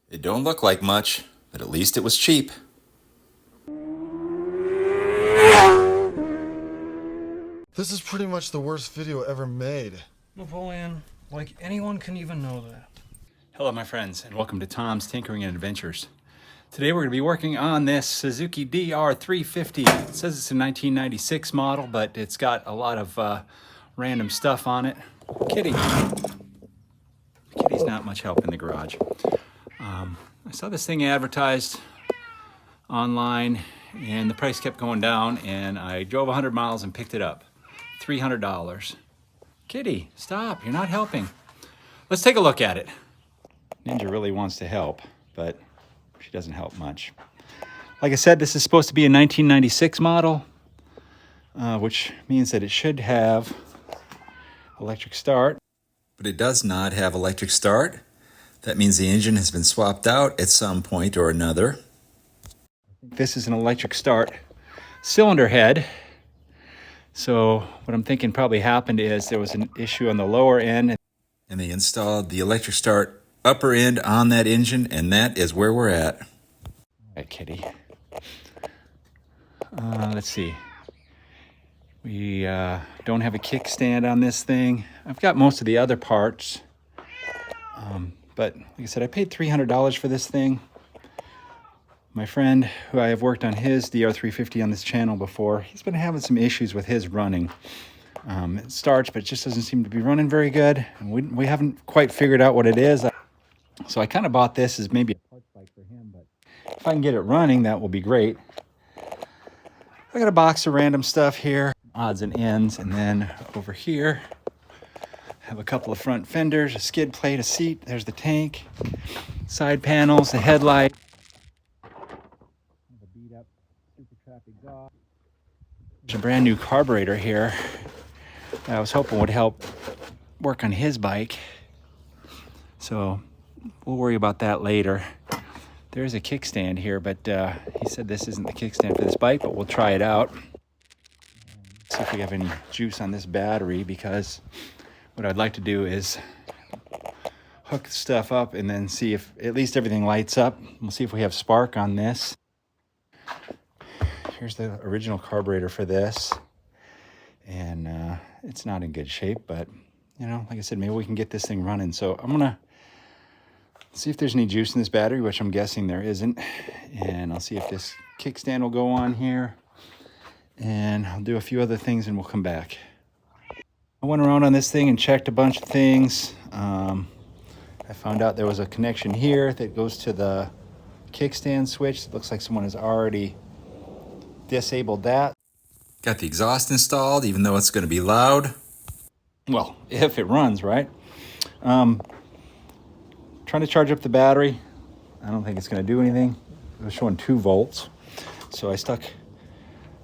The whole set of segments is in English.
It don't look like much, but at least it was cheap. This is pretty much the worst video ever made. Napoleon, like anyone can even know that. Hello my friends, and welcome to Tom's Tinkering and Adventures. Today we're going to be working on this Suzuki DR350. It says it's a 1996 model, but it's got a lot of random stuff on it. Kitty. Kitty's not much help in the garage. I saw this thing advertised online, and the price kept going down, and I drove 100 miles and picked it up. $300. Kitty, stop, you're not helping. Let's take a look at it. Ninja really wants to help, but she doesn't help much. Like I said, this is supposed to be a 1996 model, which means that it should have electric start. But it does not have electric start. That means the engine has been swapped out at some point or another. This is an electric start cylinder head. So what I'm thinking probably happened is there was an issue on the lower end, and they installed the electric start upper end on that engine, and that is where we're at. All right, Kitty. Let's see. We don't have a kickstand on this thing. I've got most of the other parts. But like I said, I paid $300 for this thing. My friend, who I have worked on his DR350 on this channel before, he's been having some issues with his running. It starts, but it just doesn't seem to be running very good. And we haven't quite figured out what it is. So I kind of bought this as maybe a parts bike for him, but if I can get it running, that will be great. I got a box of random stuff here, odds and ends, and then over here, I have a couple of front fenders, a skid plate, a seat. There's the tank, side panels, the headlight. A beat up super trap exhaust. There's a brand new carburetor here that I was hoping would help work on his bike. So we'll worry about that later. There's a kickstand here, but he said this isn't the kickstand for this bike, but we'll try it out. See if we have any juice on this battery, because what I'd like to do is hook the stuff up and then see if at least everything lights up. We'll see if we have spark on this. Here's the original carburetor for this. And it's not in good shape, but you know, like I said, maybe we can get this thing running. So I'm gonna see if there's any juice in this battery, which I'm guessing there isn't. And I'll see if this kickstand will go on here. And I'll do a few other things and we'll come back. I went around on this thing and checked a bunch of things. I found out there was a connection here that goes to the kickstand switch. It looks like someone has already disabled that. Got the exhaust installed, even though it's going to be loud. Well, if it runs, right? Trying to charge up the battery. I don't think it's going to do anything. It was showing 2 volts. So I stuck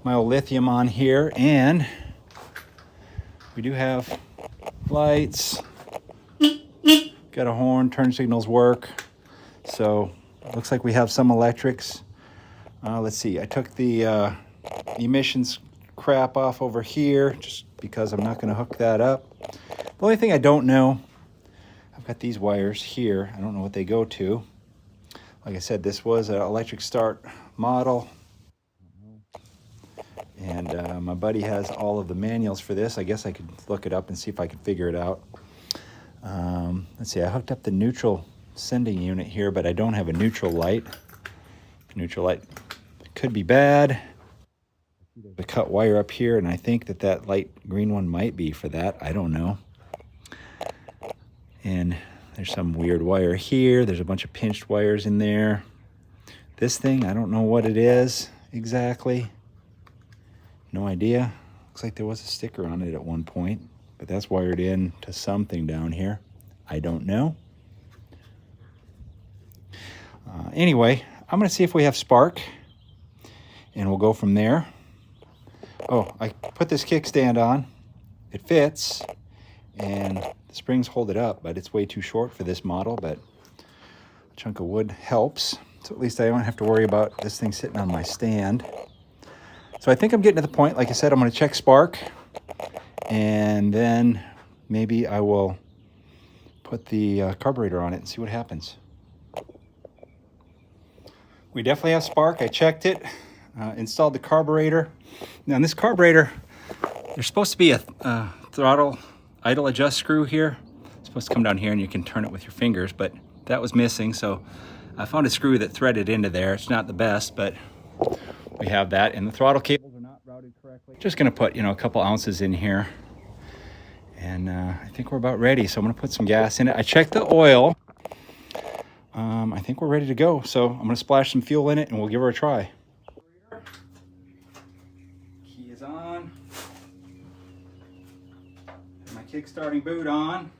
my old lithium on here, and we do have lights. Got a horn, turn signals work. So looks like we have some electrics. Let's see, I took the emissions crap off over here just because I'm not going to hook that up. The only thing I don't know, I've got these wires here. I don't know what they go to. Like I said, this was an electric start model. And my buddy has all of the manuals for this. I guess I could look it up and see if I could figure it out. Let's see, I hooked up the neutral sending unit here, but I don't have a neutral light. Neutral light could be bad. The cut wire up here, and I think that light green one might be for that. I don't know. And there's some weird wire here. There's a bunch of pinched wires in there. This thing, I don't know what it is exactly. No idea. Looks like there was a sticker on it at one point, but that's wired in to something down here. I don't know. Anyway, I'm going to see if we have spark, and we'll go from there. Oh, I put this kickstand on. It fits, and the springs hold it up, but it's way too short for this model, but a chunk of wood helps. So at least I don't have to worry about this thing sitting on my stand. So I think I'm getting to the point, like I said, I'm going to check spark, and then maybe I will put the carburetor on it and see what happens. We definitely have spark. I checked it, installed the carburetor. Now in this carburetor, there's supposed to be a throttle idle adjust screw here. It's supposed to come down here and you can turn it with your fingers, but that was missing. So I found a screw that threaded into there. It's not the best, but we have that. And the throttle cables are not routed correctly. Just gonna put, a couple ounces in here. And I think we're about ready. So I'm gonna put some gas in it. I checked the oil. I think we're ready to go. So I'm gonna splash some fuel in it and we'll give her a try. Key is on. Put my kick-starting boot on.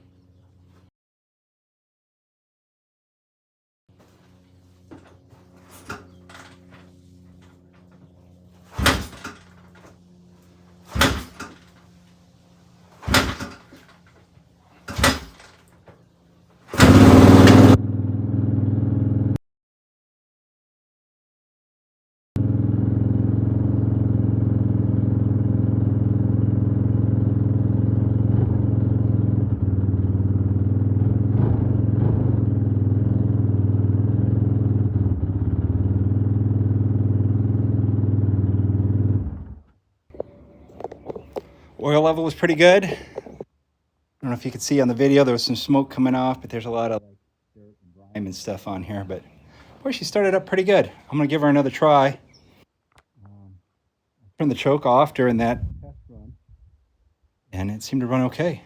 Oil level was pretty good. I don't know if you could see on the video, there was some smoke coming off, but there's a lot of dirt and grime and stuff on here. But boy, she started up pretty good. I'm gonna give her another try. Turn the choke off during that test run, and it seemed to run okay.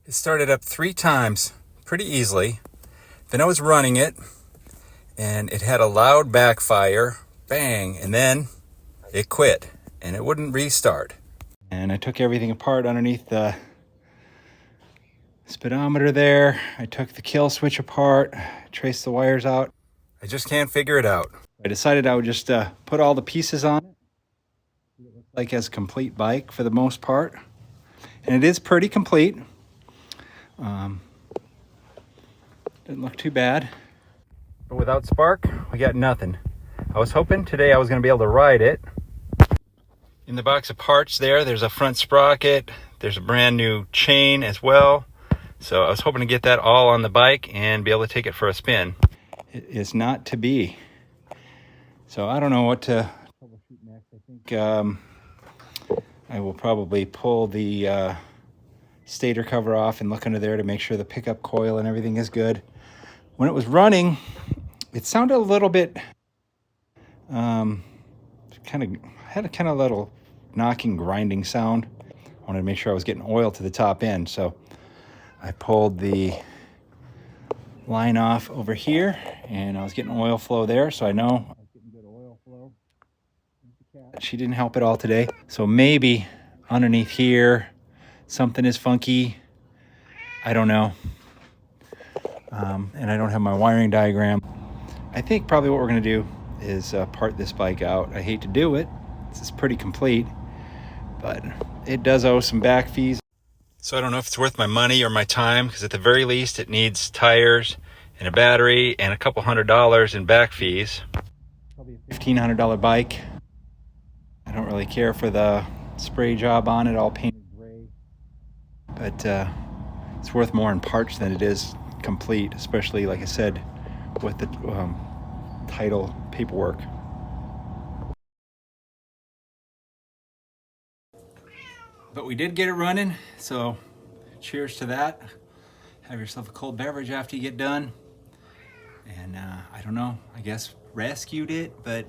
It started up 3 times pretty easily. Then I was running it and it had a loud backfire, bang, and then it quit and it wouldn't restart. And I took everything apart underneath the speedometer there. I took the kill switch apart, traced the wires out. I just can't figure it out. I decided I would just put all the pieces on it. It looks like as a complete bike for the most part. And it is pretty complete. Didn't look too bad. But without spark, we got nothing. I was hoping today I was going to be able to ride it. In the box of parts there's a front sprocket. There's a brand new chain as well. So I was hoping to get that all on the bike and be able to take it for a spin. It is not to be. So I don't know what to troubleshoot next. I think I will probably pull the stator cover off and look under there to make sure the pickup coil and everything is good. When it was running, it sounded a little bit, had a kind of little knocking, grinding sound. I wanted to make sure I was getting oil to the top end, so I pulled the line off over here, and I was getting oil flow there, so I know I was getting good oil flow. She didn't help at all today, so maybe underneath here, something is funky. I don't know. And I don't have my wiring diagram. I think probably what we're going to do is part this bike out. I hate to do it. This is pretty complete, but it does owe some back fees. So I don't know if it's worth my money or my time, because at the very least it needs tires and a battery and a couple $100 in back fees. Probably a $1,500 bike. I don't really care for the spray job on it, all painted gray. But it's worth more in parts than it is complete, especially, like I said, with the title paperwork. But we did get it running, so cheers to that. Have yourself a cold beverage after you get done. And I don't know, I guess rescued it, but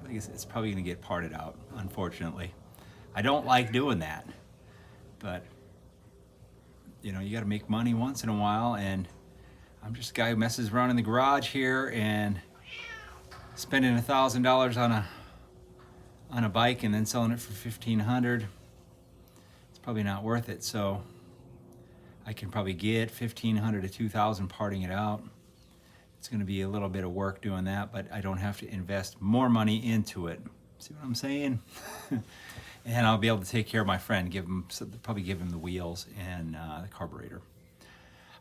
I guess it's probably gonna get parted out, unfortunately. I don't like doing that, but you gotta make money once in a while, and I'm just a guy who messes around in the garage here, and spending $1,000 on a bike and then selling it for $1,500, it's probably not worth it. So I can probably get $1,500 to $2,000 parting it out. It's going to be a little bit of work doing that, but I don't have to invest more money into it. See what I'm saying? And I'll be able to take care of my friend, probably give him the wheels and the carburetor.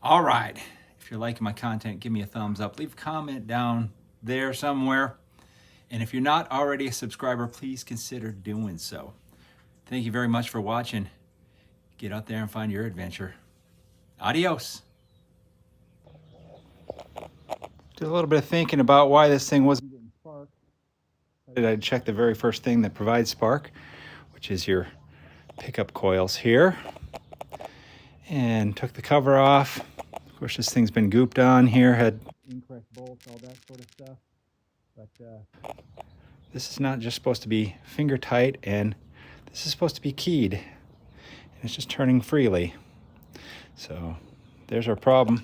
All right. If you're liking my content, give me a thumbs up. Leave a comment down there somewhere. And if you're not already a subscriber, please consider doing so. Thank you very much for watching. Get out there and find your adventure. Adios. Did a little bit of thinking about why this thing wasn't getting spark. I'd check the very first thing that provides spark, which is your pickup coils here. And took the cover off. Of course, this thing's been gooped on here, had incorrect bolts, all that sort of stuff. But this is not just supposed to be finger tight, and this is supposed to be keyed. And it's just turning freely. So there's our problem.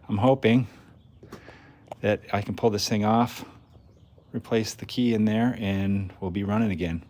I'm hoping that I can pull this thing off, replace the key in there, and we'll be running again.